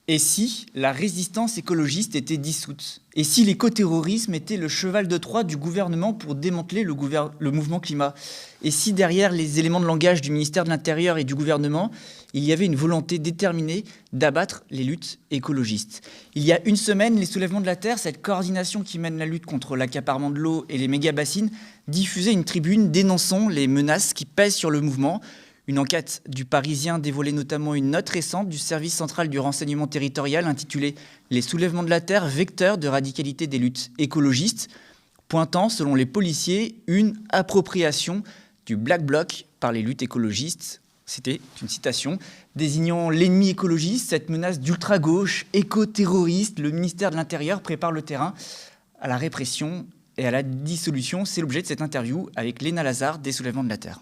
Et si la résistance écologiste était dissoute? Et si l'écoterrorisme était le cheval de Troie du gouvernement pour démanteler le mouvement climat? Et si derrière les éléments de langage du ministère de l'Intérieur et du gouvernement, il y avait une volonté déterminée d'abattre les luttes écologistes? Il y a une semaine, les Soulèvements de la Terre, cette coordination qui mène la lutte contre l'accaparement de l'eau et les méga-bassines, diffusait une tribune dénonçant les menaces qui pèsent sur le mouvement. Une enquête du Parisien dévoilait notamment une note récente du service central du renseignement territorial intitulée « Les soulèvements de la Terre, vecteurs de radicalité des luttes écologistes », pointant, selon les policiers, une appropriation du Black Bloc par les luttes écologistes. C'était une citation. Désignant l'ennemi écologiste, cette menace d'ultra-gauche, éco-terroriste, le ministère de l'Intérieur prépare le terrain à la répression et à la dissolution. C'est l'objet de cette interview avec Léna Lazare des Soulèvements de la Terre.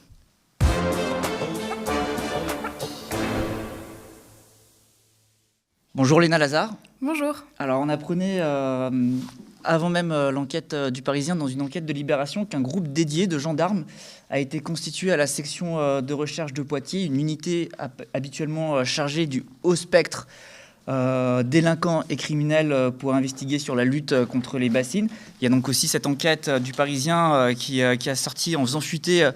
Bonjour Léna Lazare. Bonjour. Alors on apprenait avant même l'enquête du Parisien, dans une enquête de Libération, qu'un groupe dédié de gendarmes a été constitué à la section de recherche de Poitiers, une unité habituellement chargée du haut spectre délinquants et criminels pour investiguer sur la lutte contre les bassines. Il y a donc aussi cette enquête du Parisien qui a sorti en faisant fuiter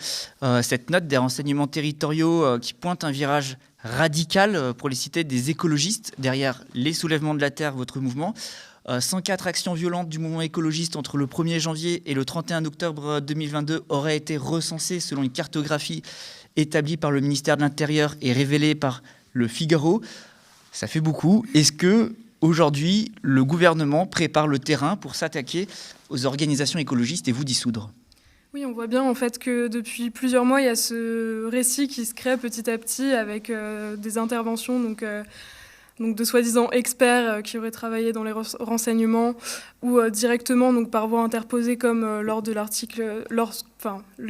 cette note des renseignements territoriaux qui pointe un virage radical, pour les citer, des écologistes derrière les Soulèvements de la Terre, votre mouvement. 104 actions violentes du mouvement écologiste entre le 1er janvier et le 31 octobre 2022 auraient été recensées selon une cartographie établie par le ministère de l'Intérieur et révélée par Le Figaro. Ça fait beaucoup. Est-ce que aujourd'hui le gouvernement prépare le terrain pour s'attaquer aux organisations écologistes et vous dissoudre ? Oui, on voit bien en fait que depuis plusieurs mois, il y a ce récit qui se crée petit à petit avec des interventions donc de soi-disant experts qui auraient travaillé dans les renseignements ou directement donc par voie interposée comme lors de l'article,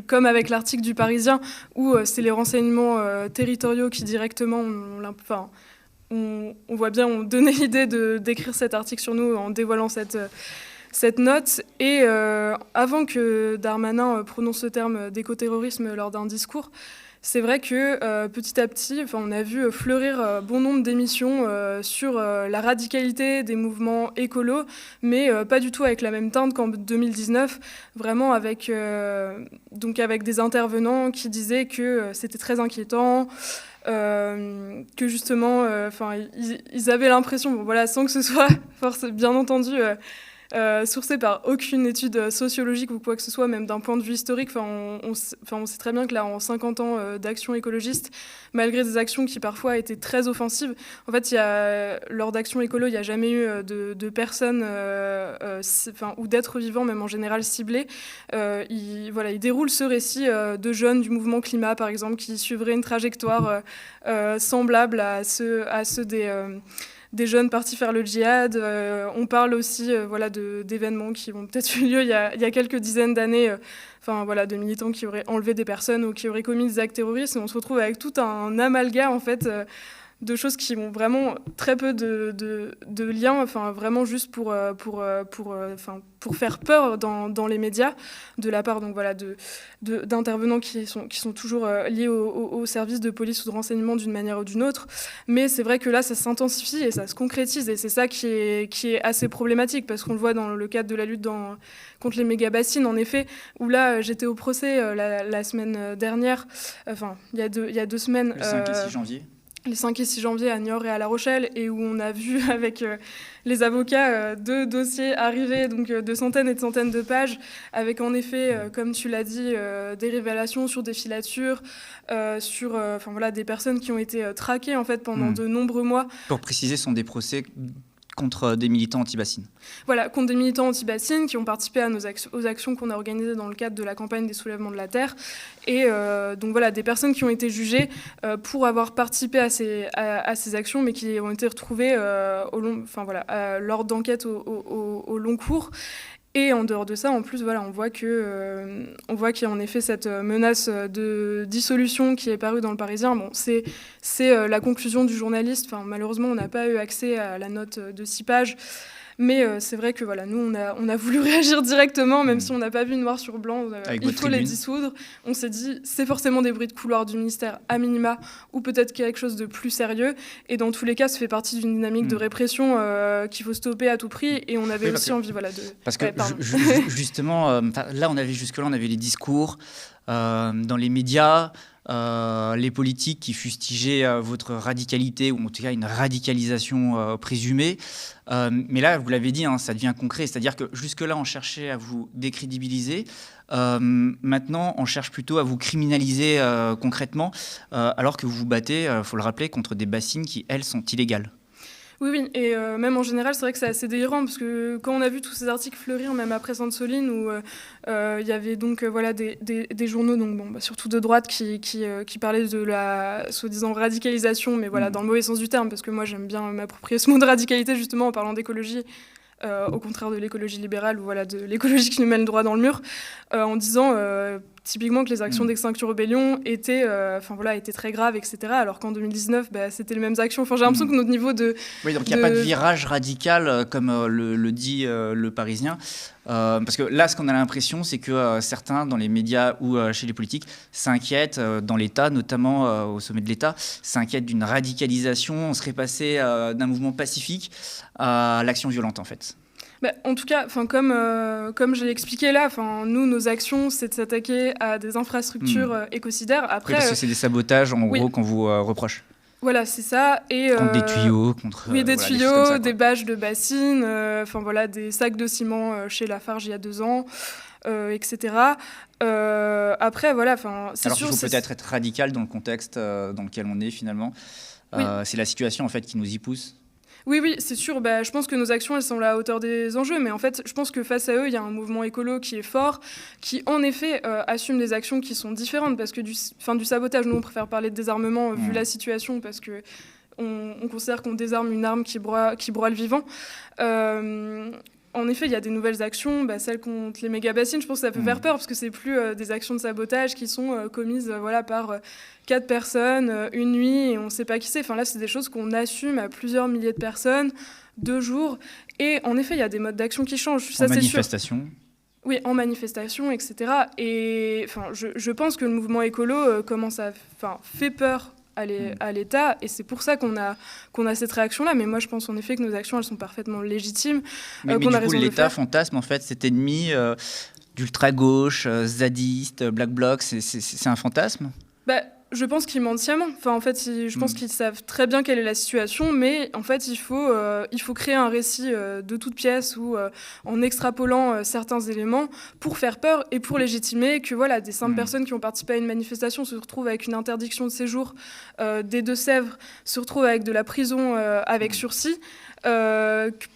comme avec l'article du Parisien où c'est les renseignements territoriaux qui directement on voit bien, on donnait l'idée d'écrire cet article sur nous en dévoilant cette note. Et avant que Darmanin prononce ce terme d'écoterrorisme lors d'un discours, c'est vrai que petit à petit, on a vu fleurir bon nombre d'émissions sur la radicalité des mouvements écolos, mais pas du tout avec la même teinte qu'en 2019, vraiment avec des intervenants qui disaient que c'était très inquiétant, que justement, ils avaient l'impression, sans que ce soit bien entendu sourcé par aucune étude sociologique ou quoi que ce soit, même d'un point de vue historique. On sait très bien que là, en 50 ans d'action écologiste, malgré des actions qui parfois étaient très offensives, en fait, lors d'actions écolo, il n'y a jamais eu de personnes ou d'êtres vivants, même en général ciblés. Ils déroulent ce récit de jeunes du mouvement climat, par exemple, qui suivraient une trajectoire semblable à ceux des jeunes partis faire le djihad. On parle aussi d'événements qui ont peut-être eu lieu il y a quelques dizaines d'années, de militants qui auraient enlevé des personnes ou qui auraient commis des actes terroristes. Et on se retrouve avec tout un amalgame en fait, de choses qui ont vraiment très peu de liens, vraiment juste pour faire peur dans les médias, de la part d'intervenants qui sont toujours liés au service de police ou de renseignement d'une manière ou d'une autre. Mais c'est vrai que là, ça s'intensifie et ça se concrétise, et c'est ça qui est assez problématique, parce qu'on le voit dans le cadre de la lutte contre les méga-bassines, en effet, où là, j'étais au procès la semaine dernière, il y a 2 semaines. Le 5 et 6 janvier. Les 5 et 6 janvier à Niort et à La Rochelle, et où on a vu avec les avocats 2 dossiers arriver, donc de centaines et de centaines de pages, avec en effet, comme tu l'as dit, des révélations sur des filatures, sur des personnes qui ont été traquées en fait, pendant de nombreux mois. Pour préciser, ce sont des procès contre des militants anti-bassines. Voilà, contre des militants anti-bassines qui ont participé aux actions qu'on a organisées dans le cadre de la campagne des Soulèvements de la Terre. Et des personnes qui ont été jugées pour avoir participé à ces actions, mais qui ont été retrouvées lors d'enquêtes au long cours. Et en dehors de ça, en plus, on voit qu'il y a en effet cette menace de dissolution qui est parue dans le Parisien. Bon, c'est la conclusion du journaliste. Malheureusement, on n'a pas eu accès à la note de 6 pages. Mais c'est vrai que voilà, nous, on a voulu réagir directement, même si on n'a pas vu noir sur blanc. Il faut les dissoudre. On s'est dit, c'est forcément des bruits de couloir du ministère à minima, ou peut-être quelque chose de plus sérieux. Et dans tous les cas, ça fait partie d'une dynamique de répression qu'il faut stopper à tout prix. Et on avait aussi envie de... Parce que justement, là, jusque-là, on avait les discours dans les médias, les politiques qui fustigeaient votre radicalité, ou en tout cas une radicalisation présumée. Mais là, vous l'avez dit, ça devient concret. C'est-à-dire que jusque-là, on cherchait à vous décrédibiliser. Maintenant, on cherche plutôt à vous criminaliser concrètement, alors que vous vous battez, il faut le rappeler, contre des bassines qui, elles, sont illégales. Oui, et même en général, c'est vrai que c'est assez délirant, parce que quand on a vu tous ces articles fleurir, même après Sainte-Soline, où il y avait donc des journaux, donc, surtout de droite, qui parlaient de la soi-disant radicalisation, mais dans le mauvais sens du terme, parce que moi j'aime bien m'approprier ce mot de radicalité, justement, en parlant d'écologie, au contraire de l'écologie libérale, ou de l'écologie qui nous mène droit dans le mur, en disant... typiquement que les actions d'Extinction Rebellion étaient très graves, etc. Alors qu'en 2019, c'était les mêmes actions. J'ai l'impression que notre niveau de... Oui, donc il n'y a pas de virage radical, comme le dit le Parisien. Parce que là, ce qu'on a l'impression, c'est que certains, dans les médias ou chez les politiques, s'inquiètent, dans l'État, notamment au sommet de l'État, s'inquiètent d'une radicalisation. On serait passé d'un mouvement pacifique à l'action violente, en fait. En tout cas, comme je l'ai expliqué là, nous, nos actions, c'est de s'attaquer à des infrastructures écocidaires. Après, parce que c'est des sabotages, en gros, qu'on vous reproche. Voilà, c'est ça. Et, contre des tuyaux, contre... Oui, des tuyaux, ça, des bâches de bassines, des sacs de ciment chez Lafarge il y a 2 ans, etc. Après, c'est alors sûr... qu'il faut peut-être être radical dans le contexte dans lequel on est, finalement. Oui. C'est la situation, en fait, qui nous y pousse. Oui, c'est sûr. Je pense que nos actions, elles sont à la hauteur des enjeux. Mais en fait, je pense que face à eux, il y a un mouvement écolo qui est fort, qui, en effet, assume des actions qui sont différentes. Parce que du sabotage, nous, on préfère parler de désarmement, vu la situation, parce que on considère qu'on désarme une arme qui broie le vivant. En effet, il y a des nouvelles actions, celles contre les méga-bassines, je pense que ça peut faire peur, parce que c'est plus des actions de sabotage qui sont commises par 4 personnes, une nuit, et on ne sait pas qui c'est. Là, c'est des choses qu'on assume à plusieurs milliers de personnes, 2 jours. Et en effet, il y a des modes d'action qui changent. Ça, en manifestation. Oui, en manifestation, etc. Et je pense que le mouvement écolo fait peur à l'État, et c'est pour ça qu'on a cette réaction-là. Mais moi, je pense en effet que nos actions, elles sont parfaitement légitimes. Mais du coup, l'État fantasme en fait cet ennemi d'ultra-gauche, zadiste, black bloc, c'est un fantasme ? Je pense qu'ils mentent sciemment. Je pense qu'ils savent très bien quelle est la situation, mais en fait, il faut créer un récit de toute pièce ou en extrapolant certains éléments pour faire peur et pour légitimer que des simples personnes qui ont participé à une manifestation se retrouvent avec une interdiction de séjour des Deux-Sèvres, se retrouvent avec de la prison avec sursis.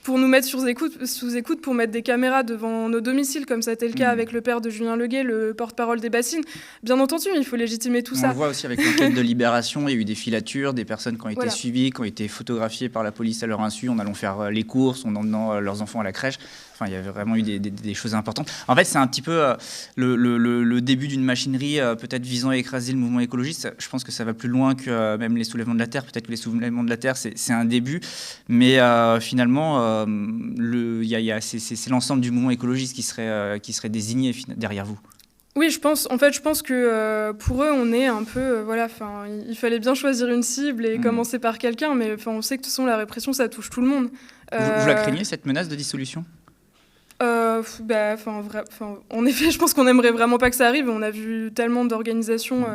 Pour nous mettre sous écoute, pour mettre des caméras devant nos domiciles, comme ça a été le cas avec le père de Julien Leguet, le porte-parole des bassines. Bien entendu, il faut légitimer tout ça. On le voit aussi avec l'enquête de Libération, il y a eu des filatures, des personnes qui ont été suivies, qui ont été photographiées par la police à leur insu, en allant faire les courses, en emmenant leurs enfants à la crèche. Il y avait vraiment eu des choses importantes. En fait, c'est un petit peu le début d'une machinerie peut-être visant à écraser le mouvement écologiste. Je pense que ça va plus loin que même les soulèvements de la Terre. Peut-être que les soulèvements de la Terre, c'est un début. Mais finalement, c'est l'ensemble du mouvement écologiste qui serait désigné derrière vous. Oui, je pense que pour eux, on est un peu... il fallait bien choisir une cible et commencer par quelqu'un. Mais on sait que de toute façon, la répression, ça touche tout le monde. Vous la craignez, cette menace de dissolution ? En effet, je pense qu'on aimerait vraiment pas que ça arrive. On a vu tellement d'organisations.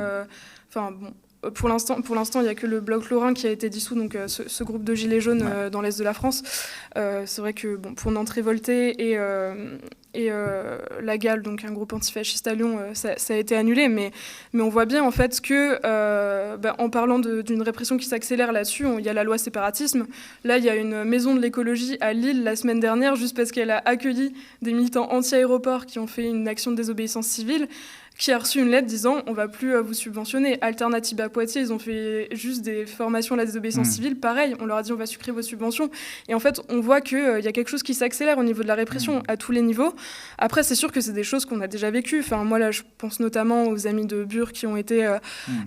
Pour l'instant, il n'y a que le Bloc Lorrain qui a été dissous, donc ce groupe de gilets jaunes dans l'est de la France. C'est vrai que pour Nantes Révoltée et la GAL, donc un groupe antifasciste à Lyon, ça a été annulé. Mais on voit bien en fait que, en parlant d'une répression qui s'accélère là-dessus, il y a la loi séparatisme. Là, il y a une maison de l'écologie à Lille la semaine dernière, juste parce qu'elle a accueilli des militants anti-aéroport qui ont fait une action de désobéissance civile, qui a reçu une lettre disant on va plus vous subventionner. Alternative à Poitiers, ils ont fait juste des formations à la désobéissance civile, pareil, on leur a dit on va supprimer vos subventions. Et en fait, on voit qu'il y a quelque chose qui s'accélère au niveau de la répression à tous les niveaux. Après, c'est sûr que c'est des choses qu'on a déjà vécues. Enfin, moi, là, je pense notamment aux amis de Bure qui ont été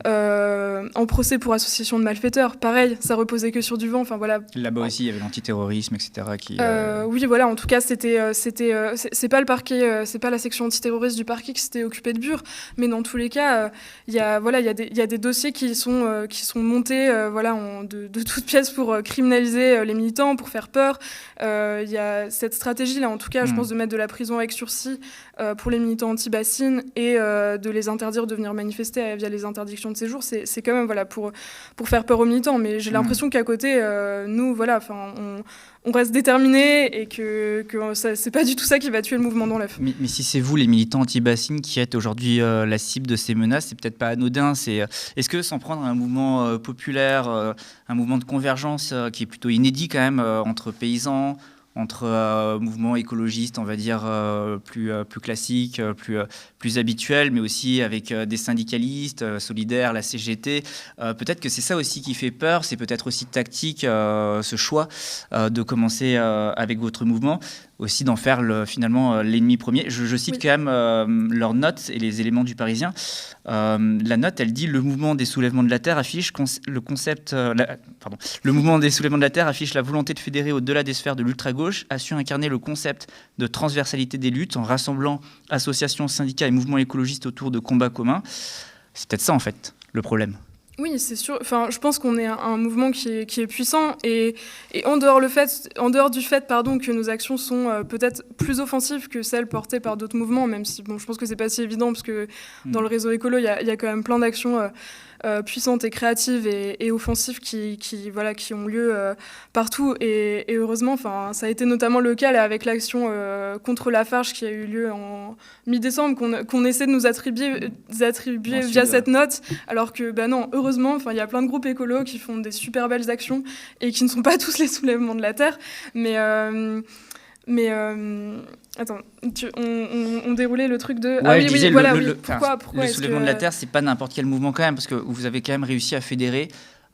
en procès pour association de malfaiteurs. Pareil, ça reposait que sur du vent. Enfin, voilà. Là-bas aussi, il y avait l'antiterrorisme, etc. Oui, voilà, en tout cas, c'est pas le parquet, c'est pas la section antiterroriste du parquet qui s'était occupée de Bure. Mais dans tous les cas, il y a des dossiers qui sont montés de toutes pièces pour criminaliser les militants, pour faire peur. Il y a cette stratégie-là, en tout cas, je pense, de mettre de la prison avec sursis pour les militants anti-bassines et de les interdire de venir manifester via les interdictions de séjour. C'est quand même pour faire peur aux militants. Mais j'ai l'impression qu'à côté, nous, on reste déterminés et que c'est pas du tout ça qui va tuer le mouvement dans l'œuf. Mais si c'est vous, les militants anti-bassines, qui êtes aujourd'hui la cible de ces menaces, c'est peut-être pas anodin. Est-ce que s'en prendre à un mouvement populaire, un mouvement de convergence qui est plutôt inédit quand même entre paysans, entre mouvements écologistes, on va dire, plus classiques, plus habituels, mais aussi avec des syndicalistes, solidaires, la CGT. Peut-être que c'est ça aussi qui fait peur, c'est peut-être aussi tactique, ce choix de commencer avec votre mouvement, aussi d'en faire finalement l'ennemi premier. Je cite quand même leurs notes et les éléments du Parisien. La note, elle dit « Le mouvement des soulèvements de la Terre affiche le mouvement des soulèvements de la Terre affiche la volonté de fédérer au-delà des sphères de l'ultra-gauche, a su incarner le concept de transversalité des luttes en rassemblant associations, syndicats et mouvements écologistes autour de combats communs. » C'est peut-être ça, en fait, le problème. Oui, c'est sûr. Enfin, je pense qu'on est un mouvement qui est puissant et en dehors du fait que nos actions sont peut-être plus offensives que celles portées par d'autres mouvements, même si je pense que c'est pas si évident parce que dans le réseau écolo, il y a quand même plein d'actions puissantes et créatives et offensives qui ont lieu partout et heureusement, ça a été notamment le cas là, avec l'action contre Lafarge qui a eu lieu en mi-décembre qu'on essaie de nous attribuer via cette note, alors que non, heureusement, il y a plein de groupes écolos qui font des super belles actions et qui ne sont pas tous les soulèvements de la Terre, mais attends, on déroulait le truc de... Pourquoi le soulèvement de la Terre, c'est pas n'importe quel mouvement quand même, parce que vous avez quand même réussi à fédérer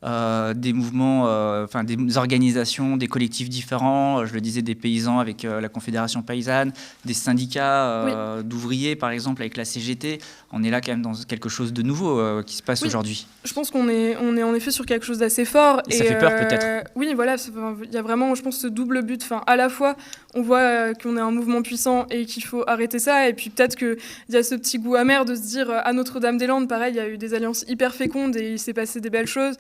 des mouvements, des organisations, des collectifs différents. Je le disais, des paysans avec la Confédération paysanne, des syndicats d'ouvriers, par exemple, avec la CGT. On est là quand même dans quelque chose de nouveau qui se passe aujourd'hui. Je pense qu'on est en effet sur quelque chose d'assez fort. Et ça fait peur peut-être. Oui, voilà, il y a vraiment, je pense, ce double but. À la fois, on voit qu'on est un mouvement puissant et qu'il faut arrêter ça. Et puis peut-être qu'il y a ce petit goût amer de se dire, à Notre-Dame-des-Landes, pareil, il y a eu des alliances hyper fécondes et il s'est passé des belles choses.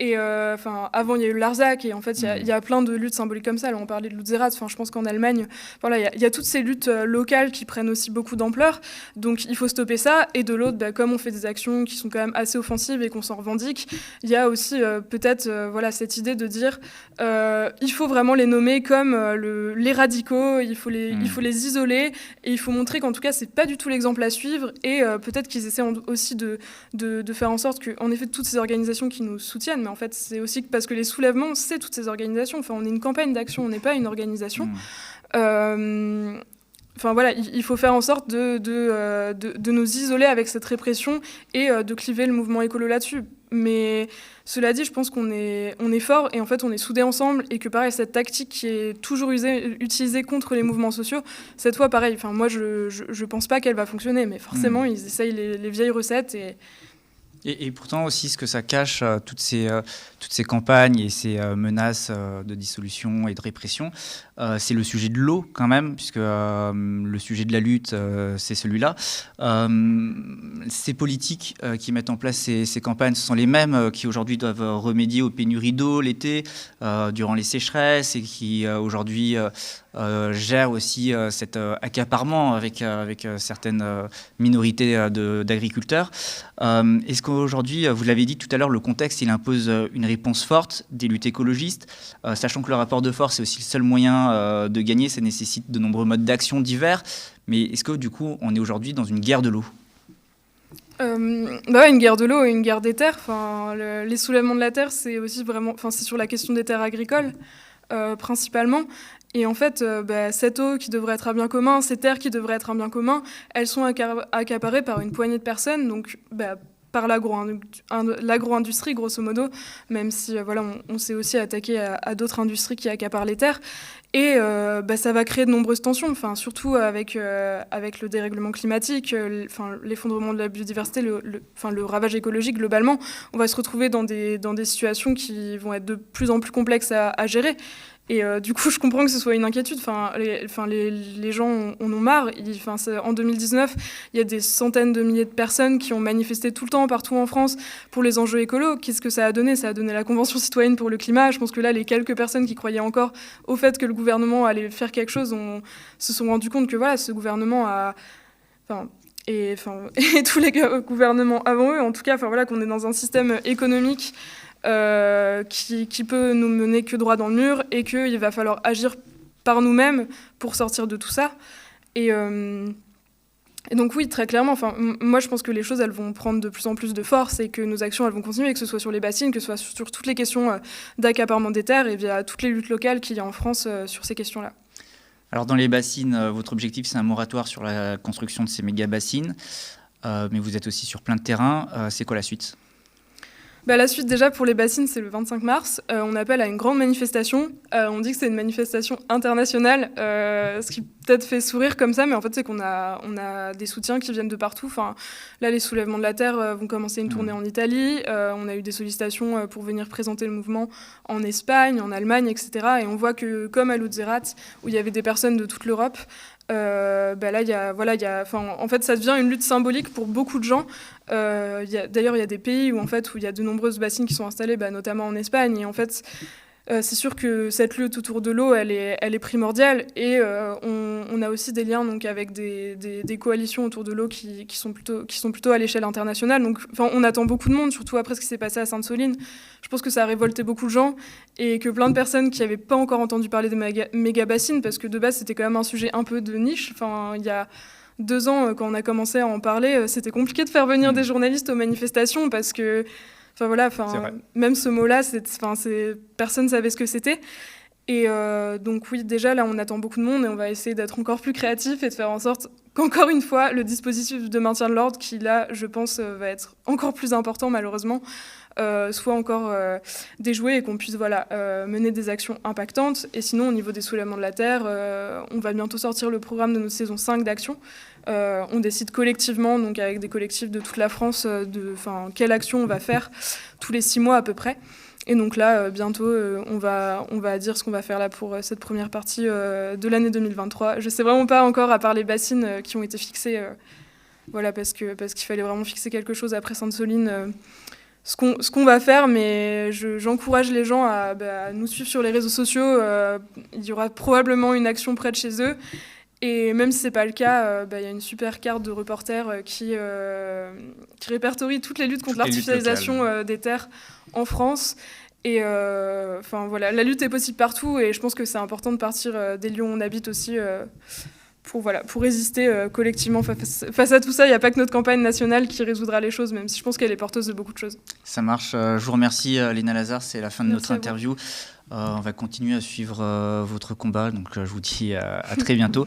Et avant, il y a eu le Larzac et en fait, il y a plein de luttes symboliques comme ça. Là, on parlait de Lutzerat. Je pense qu'en Allemagne, il y a toutes ces luttes locales qui prennent aussi beaucoup d'ampleur. Donc, il faut stopper ça. Et de l'autre, comme on fait des actions qui sont quand même assez offensives et qu'on s'en revendique, il y a aussi peut-être cette idée de dire il faut vraiment les nommer comme les radicaux. Il faut les isoler et il faut montrer qu'en tout cas, c'est pas du tout l'exemple à suivre. Et peut-être qu'ils essaient aussi de faire en sorte que, en effet, toutes ces organisations qui nous soutiennent, mais en fait, c'est aussi parce que les soulèvements, c'est toutes ces organisations. On est une campagne d'action, on n'est pas une organisation. Il faut faire en sorte de nous isoler avec cette répression et de cliver le mouvement écolo là-dessus. Mais cela dit, je pense qu'on est fort et en fait, on est soudés ensemble et que pareil, cette tactique qui est toujours utilisée contre les mouvements sociaux, cette fois, pareil, moi, je pense pas qu'elle va fonctionner, mais forcément, ils essayent les vieilles recettes Et pourtant aussi, ce que ça cache, toutes ces campagnes et ces menaces de dissolution et de répression, c'est le sujet de l'eau quand même, puisque le sujet de la lutte, c'est celui-là. Ces politiques qui mettent en place ces campagnes, ce sont les mêmes qui aujourd'hui doivent remédier aux pénuries d'eau l'été, durant les sécheresses, et qui aujourd'hui gèrent aussi cet accaparement avec certaines minorités d'agriculteurs. Est-ce qu'aujourd'hui, vous l'avez dit tout à l'heure, le contexte, il impose une réponse forte des luttes écologistes, sachant que le rapport de force est aussi le seul moyen de gagner, ça nécessite de nombreux modes d'action divers, mais est-ce que du coup, on est aujourd'hui dans une guerre de l'eau ? Une guerre de l'eau et une guerre des terres. Les soulèvements de la terre, c'est aussi vraiment, c'est sur la question des terres agricoles. Principalement. Et en fait, cette eau qui devrait être un bien commun, ces terres qui devraient être un bien commun, elles sont accaparées par une poignée de personnes, donc par l'agro-industrie, grosso modo, même si on s'est aussi attaqué à d'autres industries qui accaparent les terres. Et ça va créer de nombreuses tensions, surtout avec le dérèglement climatique, l'effondrement de la biodiversité, le ravage écologique globalement. On va se retrouver dans des situations qui vont être de plus en plus complexes à gérer. Et du coup, je comprends que ce soit une inquiétude. Les gens en ont marre. En 2019, il y a des centaines de milliers de personnes qui ont manifesté tout le temps, partout en France, pour les enjeux écolos. Qu'est-ce que ça a donné ? Ça a donné la Convention citoyenne pour le climat. Je pense que là, les quelques personnes qui croyaient encore au fait que le gouvernement allait faire quelque chose se sont rendus compte que ce gouvernement a... Et tous les gouvernements avant eux, en tout cas, qu'on est dans un système économique qui peut nous mener que droit dans le mur et qu'il va falloir agir par nous-mêmes pour sortir de tout ça. Et donc oui, très clairement, moi je pense que les choses elles vont prendre de plus en plus de force et que nos actions elles vont continuer, que ce soit sur les bassines, que ce soit sur toutes les questions d'accaparement des terres et via toutes les luttes locales qu'il y a en France sur ces questions-là. Alors dans les bassines, votre objectif c'est un moratoire sur la construction de ces méga-bassines, mais vous êtes aussi sur plein de terrains. C'est quoi la suite ? La suite, déjà, pour les bassines, c'est le 25 mars. On appelle à une grande manifestation. On dit que c'est une manifestation internationale, ce qui peut-être fait sourire comme ça, mais en fait, c'est qu'on a des soutiens qui viennent de partout. Là, les soulèvements de la Terre vont commencer une tournée en Italie. On a eu des sollicitations pour venir présenter le mouvement en Espagne, en Allemagne, etc. Et on voit que, comme à Lutzerat, où il y avait des personnes de toute l'Europe, là, en fait, ça devient une lutte symbolique pour beaucoup de gens. D'ailleurs, il y a des pays où il y a de nombreuses bassines qui sont installées, notamment en Espagne. Et en fait, c'est sûr que cette lutte autour de l'eau, elle est primordiale. Et on a aussi des liens donc, avec des coalitions autour de l'eau qui sont plutôt à l'échelle internationale. Donc, on attend beaucoup de monde, surtout après ce qui s'est passé à Sainte-Soline. Je pense que ça a révolté beaucoup de gens et que plein de personnes qui n'avaient pas encore entendu parler des méga-bassines, parce que de base, c'était quand même un sujet un peu de niche. Il y a 2 ans, quand on a commencé à en parler, c'était compliqué de faire venir des journalistes aux manifestations parce que, même ce mot-là, personne ne savait ce que c'était. Et donc oui, déjà, là, on attend beaucoup de monde et on va essayer d'être encore plus créatifs et de faire en sorte qu'encore une fois, le dispositif de maintien de l'ordre, qui là, je pense, va être encore plus important, malheureusement, soit encore déjoué et qu'on puisse mener des actions impactantes. Et sinon, au niveau des soulèvements de la Terre, on va bientôt sortir le programme de notre saison 5 d'action. On décide collectivement, donc avec des collectifs de toute la France, quelle action on va faire tous les 6 mois à peu près. Et donc là, bientôt, on va dire ce qu'on va faire là pour cette première partie de l'année 2023. Je ne sais vraiment pas encore, à part les bassines qui ont été fixées, parce qu'il fallait vraiment fixer quelque chose après Sainte-Soline, ce qu'on va faire, mais j'encourage les gens à nous suivre sur les réseaux sociaux. Il y aura probablement une action près de chez eux. Et même si ce n'est pas le cas, y a une super carte de reporter qui répertorie toutes les luttes contre l'artificialisation des terres en France. Et la lutte est possible partout et je pense que c'est important de partir des lieux où on habite aussi pour résister collectivement face à tout ça. Il n'y a pas que notre campagne nationale qui résoudra les choses, même si je pense qu'elle est porteuse de beaucoup de choses. Ça marche. Je vous remercie, Léna Lazare. C'est la fin de notre interview. On va continuer à suivre votre combat. Donc, je vous dis à très bientôt.